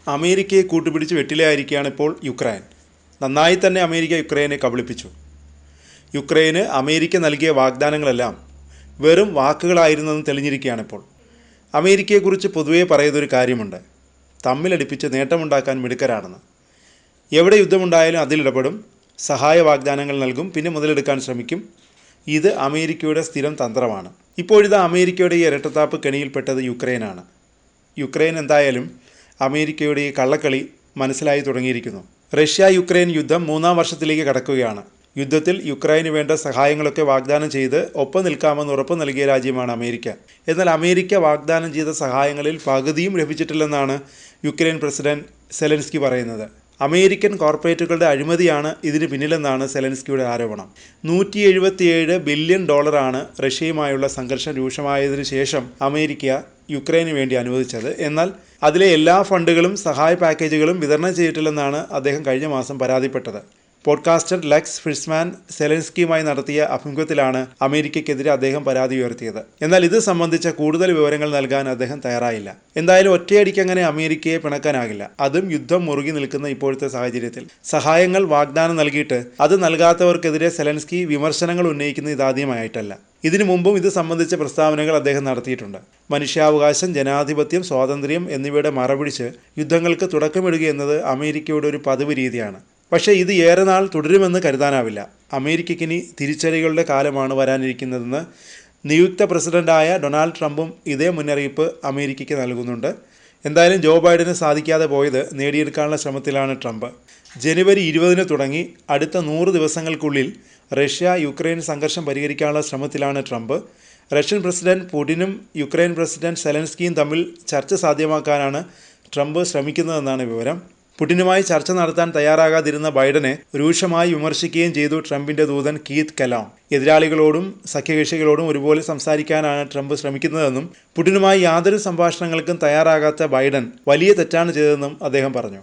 അമേരിക്കയെ കൂട്ടുപിടിച്ച് വെട്ടിലായിരിക്കുകയാണ് ഇപ്പോൾ യുക്രൈൻ. നന്നായി തന്നെ അമേരിക്ക യുക്രൈനെ കബളിപ്പിച്ചു. യുക്രൈന് അമേരിക്ക നൽകിയ വാഗ്ദാനങ്ങളെല്ലാം വെറും വാക്കുകളായിരുന്നെന്ന് തെളിഞ്ഞിരിക്കുകയാണിപ്പോൾ. അമേരിക്കയെക്കുറിച്ച് പൊതുവേ പറയുന്നൊരു കാര്യമുണ്ട്, തമ്മിലടിപ്പിച്ച് നേട്ടമുണ്ടാക്കാൻ മിടുക്കരാണെന്ന്. എവിടെ യുദ്ധമുണ്ടായാലും അതിലിടപെടും, സഹായ വാഗ്ദാനങ്ങൾ നൽകും, പിന്നെ മുതലെടുക്കാൻ ശ്രമിക്കും. ഇത് അമേരിക്കയുടെ സ്ഥിരം തന്ത്രമാണ്. ഇപ്പോഴിത് അമേരിക്കയുടെ ഈ ഇരട്ടത്താപ്പ് കെണിയിൽപ്പെട്ടത് യുക്രൈനാണ്. യുക്രൈൻ എന്തായാലും അമേരിക്കയുടെ ഈ കള്ളക്കളി മനസ്സിലായി തുടങ്ങിയിരിക്കുന്നു. റഷ്യ യുക്രൈൻ യുദ്ധം 3-ാം വർഷത്തിലേക്ക് കടക്കുകയാണ്. യുദ്ധത്തിൽ യുക്രൈന് വേണ്ട സഹായങ്ങളൊക്കെ വാഗ്ദാനം ചെയ്ത് ഒപ്പം നിൽക്കാമെന്ന് ഉറപ്പ് നൽകിയ രാജ്യമാണ് അമേരിക്ക. എന്നാൽ അമേരിക്ക വാഗ്ദാനം ചെയ്ത സഹായങ്ങളിൽ പകുതിയും ലഭിച്ചിട്ടില്ലെന്നാണ് യുക്രൈൻ പ്രസിഡന്റ് സെലൻസ്കി പറയുന്നത്. അമേരിക്കൻ കോർപ്പറേറ്റുകളുടെ അഴിമതിയാണ് ഇതിന് പിന്നിലെന്നാണ് സെലൻസ്കിയുടെ ആരോപണം. $177 ബില്യൺ റഷ്യയുമായുള്ള സംഘർഷം രൂക്ഷമായതിനു ശേഷം അമേരിക്ക യുക്രൈന് വേണ്ടി അനുവദിച്ചത്. എന്നാൽ അതിലെ എല്ലാ ഫണ്ടുകളും സഹായ പാക്കേജുകളും വിതരണം ചെയ്തിട്ടില്ലെന്നാണ് അദ്ദേഹം കഴിഞ്ഞ മാസം പരാതിപ്പെട്ടത്. പോഡ്കാസ്റ്റർ ലെക്സ് ഫ്രിസ്മാൻ സെലൻസ്കിയുമായി നടത്തിയ അഭിമുഖത്തിലാണ് അമേരിക്കയ്ക്കെതിരെ അദ്ദേഹം പരാതി ഉയർത്തിയത്. എന്നാൽ ഇത് സംബന്ധിച്ച കൂടുതൽ വിവരങ്ങൾ നൽകാൻ അദ്ദേഹം തയ്യാറായില്ല. എന്തായാലും ഒറ്റയടിക്ക് അങ്ങനെ അമേരിക്കയെ പിണക്കാനാകില്ല, അതും യുദ്ധം മുറുകി നിൽക്കുന്ന ഇപ്പോഴത്തെ സാഹചര്യത്തിൽ. സഹായങ്ങൾ വാഗ്ദാനം നൽകിയിട്ട് അത് നൽകാത്തവർക്കെതിരെ സെലൻസ്കി വിമർശനങ്ങൾ ഉന്നയിക്കുന്നത് ഇതാദ്യമായിട്ടല്ല. ഇതിനു മുമ്പും ഇത് സംബന്ധിച്ച പ്രസ്താവനകൾ അദ്ദേഹം നടത്തിയിട്ടുണ്ട്. മനുഷ്യാവകാശം, ജനാധിപത്യം, സ്വാതന്ത്ര്യം എന്നിവയുടെ മറപിടിച്ച് യുദ്ധങ്ങൾക്ക് തുടക്കമിടുകയെന്നത് അമേരിക്കയുടെ ഒരു പതിവ് രീതിയാണ്. പക്ഷേ ഇത് ഏറെ നാൾ തുടരുമെന്ന് കരുതാനാവില്ല. അമേരിക്കയ്ക്കിനി തിരിച്ചടികളുടെ കാലമാണ് വരാനിരിക്കുന്നതെന്ന് നിയുക്ത പ്രസിഡന്റായ ഡൊണാൾഡ് ട്രംപും ഇതേ മുന്നറിയിപ്പ് അമേരിക്കയ്ക്ക് നൽകുന്നുണ്ട്. എന്തായാലും ജോ ബൈഡന് സാധിക്കാതെ പോയത് നേടിയെടുക്കാനുള്ള ശ്രമത്തിലാണ് ട്രംപ്. ജനുവരി 20 തുടങ്ങി അടുത്ത 100 ദിവസങ്ങൾക്കുള്ളിൽ റഷ്യ യുക്രൈൻ സംഘർഷം പരിഹരിക്കാനുള്ള ശ്രമത്തിലാണ് ട്രംപ്. റഷ്യൻ പ്രസിഡന്റ് പുടിനും യുക്രൈൻ പ്രസിഡന്റ് സെലൻസ്കിയും തമ്മിൽ ചർച്ച സാധ്യമാക്കാനാണ് ട്രംപ് ശ്രമിക്കുന്നതെന്നാണ് വിവരം. പുടിനുമായി ചർച്ച നടത്താൻ തയ്യാറാകാതിരുന്ന ബൈഡനെ രൂക്ഷമായി വിമർശിക്കുകയും ചെയ്തു ട്രംപിന്റെ ദൂതൻ കീത്ത് കെലോങ്. എതിരാളികളോടും സഖ്യകക്ഷികളോടും ഒരുപോലെ സംസാരിക്കാനാണ് ട്രംപ് ശ്രമിക്കുന്നതെന്നും പുടിനുമായി യാതൊരു സംഭാഷണങ്ങൾക്കും തയ്യാറാകാത്ത ബൈഡൻ വലിയ തെറ്റാണ് ചെയ്തതെന്നും അദ്ദേഹം പറഞ്ഞു.